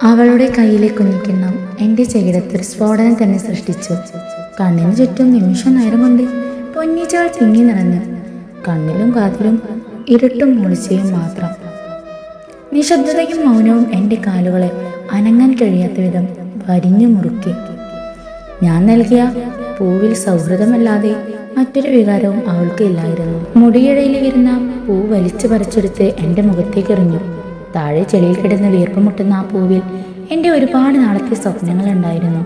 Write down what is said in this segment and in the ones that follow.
അവളുടെ കയ്യിലെ കുഞ്ഞിക്കിണ്ണം എൻ്റെ ചെകിടത്തിൽ സ്ഫോടനം തന്നെ സൃഷ്ടിച്ചു. കണ്ണിന് ചുറ്റും നിമിഷ നേരം കൊണ്ട് പൊന്നിച്ചാൽ തിങ്ങി നിറഞ്ഞു. കണ്ണിലും കാതിലും ഇരുട്ടും മൂളിച്ചയും മാത്രം. നിശബ്ദതയും മൗനവും എൻ്റെ കാലുകളെ അനങ്ങാൻ കഴിയാത്ത വിധം വരിഞ്ഞു മുറുക്കി. ഞാൻ നൽകിയ പൂവിൽ സൗഹൃദമല്ലാതെ മറ്റൊരു വികാരവും അവൾക്ക് ഇല്ലായിരുന്നു. മുടിയിഴയിലിരുന്ന പൂ വലിച്ചു പറിച്ചെടുത്ത് എൻ്റെ മുഖത്തേക്ക് എറിഞ്ഞു. താഴെ ചെളിയിൽ കിടന്ന് വീർപ്പ് മുട്ടുന്ന ആ പൂവിൽ എൻ്റെ ഒരുപാട് നാളത്തെ സ്വപ്നങ്ങൾ ഉണ്ടായിരുന്നു.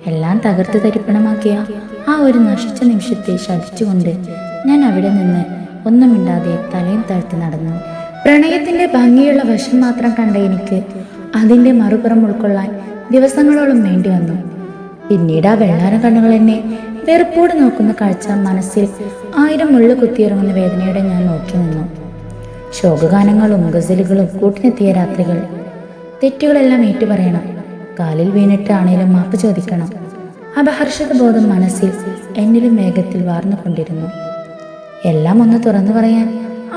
എല്ലാം തകർത്ത് തരിപ്പണമാക്കിയ ആ ഒരു നശിച്ച നിമിഷത്തെ ശപിച്ചുകൊണ്ട് ഞാൻ അവിടെ നിന്ന് ഒന്നും മിണ്ടാതെ തലയും താഴ്ത്തി നടന്നു. പ്രണയത്തിൻ്റെ ഭംഗിയുള്ള വശം മാത്രം കണ്ട എനിക്ക് അതിൻ്റെ മറുപുറം ഉൾക്കൊള്ളാൻ ദിവസങ്ങളോളം വേണ്ടി വന്നു. പിന്നീട് ആ വെള്ളാരം കണ്ണുകൾ എന്നെ വെറുപ്പോട് നോക്കുന്ന കാഴ്ച മനസ്സിൽ 1000 മുള്ളു കുത്തിയിറങ്ങുന്ന വേദനയോടെ ഞാൻ നോക്കി നിന്നു. ശോകഗാനങ്ങളും ഗസലുകളും കൂട്ടിനെത്തിയ രാത്രികൾ. തെറ്റുകളെല്ലാം ഏറ്റുപറയണം, കാലിൽ വീണിട്ട് ആണേലും മാപ്പ് ചോദിക്കണം. അപഹർഷത ബോധം മനസ്സിൽ എന്നിലും വേഗത്തിൽ വാർന്നുകൊണ്ടിരുന്നു. എല്ലാം ഒന്ന് തുറന്നു പറയാൻ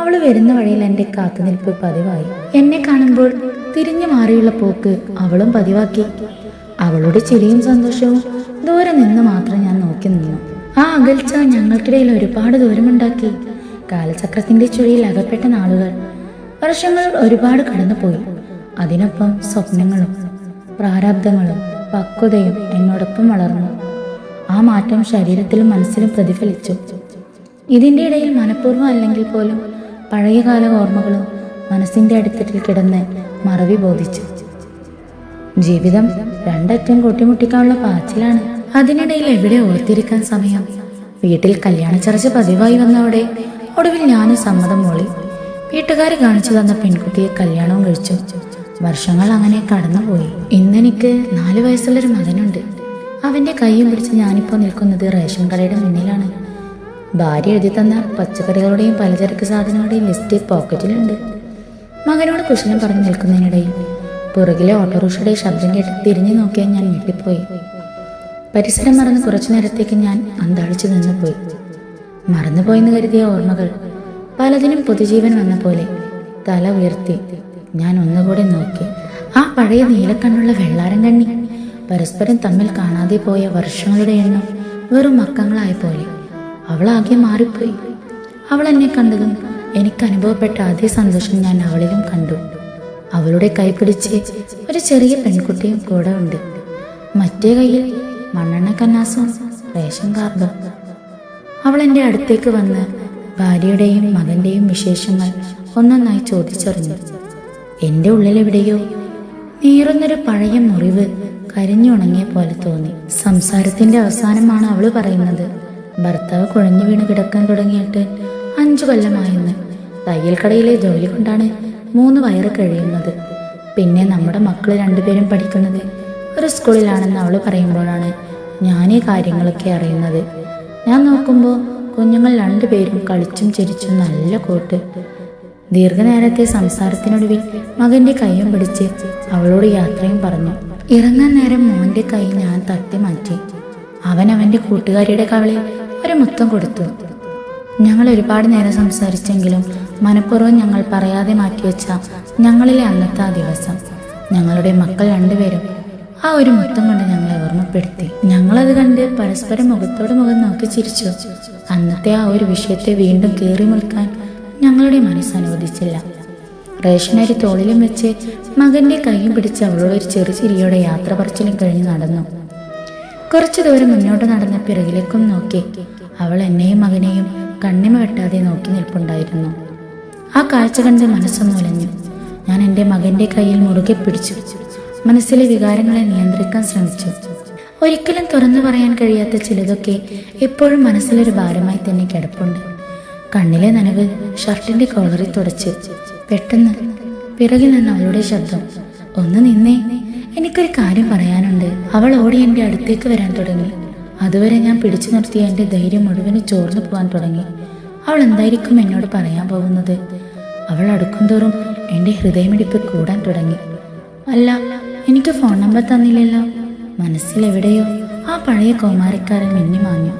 അവൾ വരുന്ന വഴിയിൽ എൻ്റെ കാത്തുനിൽപ്പ് പതിവായി. എന്നെ കാണുമ്പോൾ തിരിഞ്ഞു മാറിയുള്ള പോക്ക് അവളും പതിവാക്കി. അവളുടെ ചിരിയും സന്തോഷവും ദൂരെ നിന്ന് മാത്രം ഞാൻ നോക്കി നിന്നു. ആ അകൽച്ച ഞങ്ങൾക്കിടയിൽ ഒരുപാട് ദൂരമുണ്ടാക്കി. കാലചക്രത്തിന്റെ ചുഴിയിൽ അകപ്പെട്ട നാളുകൾ, വർഷങ്ങൾ ഒരുപാട് കടന്നുപോയി. അതിനൊപ്പം സ്വപ്നങ്ങളും പ്രാരാബ്ദങ്ങളും പക്വതയും എന്നോടൊപ്പം വളർന്നു. ആ മാറ്റം ശരീരത്തിലും മനസ്സിലും പ്രതിഫലിച്ചു. ഇതിൻ്റെ ഇടയിൽ മനഃപൂർവ്വം അല്ലെങ്കിൽ പോലും പഴയകാല ഓർമ്മകളും മനസ്സിൻ്റെ അടിത്തട്ടിൽ കിടന്ന് മറവി ബോധിച്ചു. ജീവിതം രണ്ടറ്റം കൂട്ടിമുട്ടിക്കാനുള്ള പാച്ചിലാണ്. അതിനിടയിൽ എവിടെ ഓർത്തിരിക്കാൻ സമയം? വീട്ടിൽ കല്യാണ ചർച്ച പതിവായി വന്നവിടെ ഒടുവിൽ ഞാനും സമ്മതം മൂളി. വീട്ടുകാർ കാണിച്ചു തന്ന പെൺകുട്ടിയെ കല്യാണവും കഴിച്ചു. വർഷങ്ങൾ അങ്ങനെ കടന്നുപോയി. ഇന്നെനിക്ക് 4 വയസ്സുള്ളൊരു മകനുണ്ട്. അവൻ്റെ കൈയും പിടിച്ച് ഞാനിപ്പോൾ നിൽക്കുന്നത് റേഷൻ കടയുടെ മുന്നിലാണ്. ഭാര്യ എഴുതി തന്ന പച്ചക്കറികളുടെയും പലചരക്ക് സാധനങ്ങളുടെയും ലിസ്റ്റ് പോക്കറ്റിലുണ്ട്. മകനോട് കുശലം പറഞ്ഞു നിൽക്കുന്നതിനിടയിൽ പുറകിലെ ഓട്ടോറിക്ഷയുടെ ശബ്ദം കേട്ട് തിരിഞ്ഞു നോക്കിയാൽ ഞാൻ ഞെട്ടിപ്പോയി. പരിസരം മറന്ന് കുറച്ചു നേരത്തേക്ക് ഞാൻ അന്താളിച്ചു നിന്നുപോയി. മറന്നുപോയെന്ന് കരുതിയ ഓർമ്മകൾ പലതിനും പുതുജീവൻ വന്ന പോലെ തല ഉയർത്തി ഞാൻ ഒന്നുകൂടെ നോക്കി. ആ പഴയ നീലക്കണ്ണുള്ള വെള്ളാരം കണ്ണി, പരസ്പരം തമ്മിൽ കാണാതെ പോയ വർഷങ്ങളുടെ എണ്ണം വെറും മക്കങ്ങളായ പോലെ അവളാകെ മാറിപ്പോയി. അവൾ എന്നെ കണ്ടതും എനിക്ക് അനുഭവപ്പെട്ട അതേ സന്തോഷം ഞാൻ അവളിലും കണ്ടു. അവളുടെ കൈ പിടിച്ച് ഒരു ചെറിയ പെൺകുട്ടിയും കൂടെ ഉണ്ട്. മറ്റേ കയ്യിൽ മണ്ണെണ്ണ കന്നാസും റേഷൻ കാർഡും. അവൾ എൻ്റെ അടുത്തേക്ക് വന്ന് ഭാര്യയുടെയും മകൻ്റെയും വിശേഷങ്ങൾ ഒന്നൊന്നായി ചോദിച്ചറിഞ്ഞു. എൻ്റെ ഉള്ളിലെവിടെയോ നീറുന്നൊരു പഴയ മുറിവ് കരിഞ്ഞുണങ്ങിയ പോലെ തോന്നി. സംസാരത്തിൻ്റെ അവസാനമാണ് അവൾ പറയുന്നത്, ഭർത്താവ് കുഴഞ്ഞു വീണ് കിടക്കാൻ തുടങ്ങിയിട്ട് 5 കൊല്ലമായെന്ന്. തയ്യൽ കടയിലെ ജോലി കൊണ്ടാണ് 3 വയറ് കഴിയുന്നത്. പിന്നെ നമ്മുടെ മക്കൾ 2 പേരും പഠിക്കുന്നത് ഒരു സ്കൂളിലാണെന്ന് അവൾ പറയുമ്പോഴാണ് ഞാൻ ഈ കാര്യങ്ങളൊക്കെ അറിയുന്നത്. ഞാൻ നോക്കുമ്പോൾ കുഞ്ഞുങ്ങൾ 2 പേരും കളിച്ചും ചിരിച്ചും നല്ല കൂട്ട്. ദീർഘനേരത്തെ സംസാരത്തിനൊടുവിൽ മകൻ്റെ കൈയും പിടിച്ച് അവളോട് യാത്രയും പറഞ്ഞു. ഇറങ്ങാൻ നേരം മോൻ്റെ കൈ ഞാൻ തട്ടി മാറ്റി. അവൻ അവൻ്റെ കൂട്ടുകാരിയുടെ കവളിൽ ഒരു മുത്തം കൊടുത്തു. ഞങ്ങൾ ഒരുപാട് നേരം സംസാരിച്ചെങ്കിലും മനഃപൂർവ്വം ഞങ്ങൾ പറയാതെ മാറ്റിവെച്ച ഞങ്ങളിലെ അന്നത്തെ ആ ദിവസം, ഞങ്ങളുടെ മക്കൾ 2 പേരും ആ ഒരു മുത്തം കൊണ്ട് ഞങ്ങളെ ഓർമ്മപ്പെടുത്തി. ഞങ്ങളത് കണ്ട് പരസ്പരം മുഖത്തോട് മുഖം നോക്കി ചിരിച്ചു. അന്നത്തെ ആ ഒരു വിഷയത്തെ വീണ്ടും കീറി മുൽക്കാൻ ഞങ്ങളുടെ മനസ്സ് അനുവദിച്ചില്ല. റേഷനരി തോളിലും വെച്ച് മകൻ്റെ കൈയും പിടിച്ച് അവളോട് ഒരു ചെറു ചിരിയോടെ യാത്ര പറച്ചിലും കഴിഞ്ഞ് നടന്നു. കുറച്ചു ദൂരം മുന്നോട്ട് നടന്ന പിറകിലേക്കും നോക്കി അവൾ എന്നെയും മകനെയും കണ്ണിമ വെട്ടാതെ നോക്കി നിൽപ്പുണ്ടായിരുന്നു. ആ കാഴ്ച കണ്ട് മനസ്സൊന്നുലഞ്ഞു. ഞാൻ എൻ്റെ മകൻ്റെ കയ്യിൽ മുറുകെ പിടിച്ചു. മനസ്സിലെ വികാരങ്ങളെ നിയന്ത്രിക്കാൻ ശ്രമിച്ചു. ഒരിക്കലും തുറന്നു പറയാൻ കഴിയാത്ത ചിലതൊക്കെ എപ്പോഴും മനസ്സിലൊരു ഭാരമായി തന്നെ കിടപ്പുണ്ട്. കണ്ണിലെ നനവ് ഷർട്ടിൻ്റെ കോളറിൽ തുടച്ച് പെട്ടെന്ന് പിറകിൽ നിന്ന് അവളുടെ ശബ്ദം, ഒന്ന് നിന്നേ, എനിക്കൊരു കാര്യം പറയാനുണ്ട്. അവൾ ഓടി എൻ്റെ അടുത്തേക്ക് വരാൻ തുടങ്ങി. അതുവരെ ഞാൻ പിടിച്ചു നിർത്തിയ എൻ്റെ ധൈര്യം മുഴുവനും ചോർന്നു പോകാൻ തുടങ്ങി. അവൾ എന്തായിരിക്കും എന്നോട് പറയാൻ പോകുന്നത്? അവൾ അടുക്കും തോറും എൻ്റെ ഹൃദയമിടിപ്പ് കൂടാൻ തുടങ്ങി. അല്ല, എനിക്ക് ഫോൺ നമ്പർ തന്നില്ലല്ലോ. മനസ്സിലെവിടെയോ ആ പഴയ കൗമാരക്കാരൻ മിന്നി മാഞ്ഞു.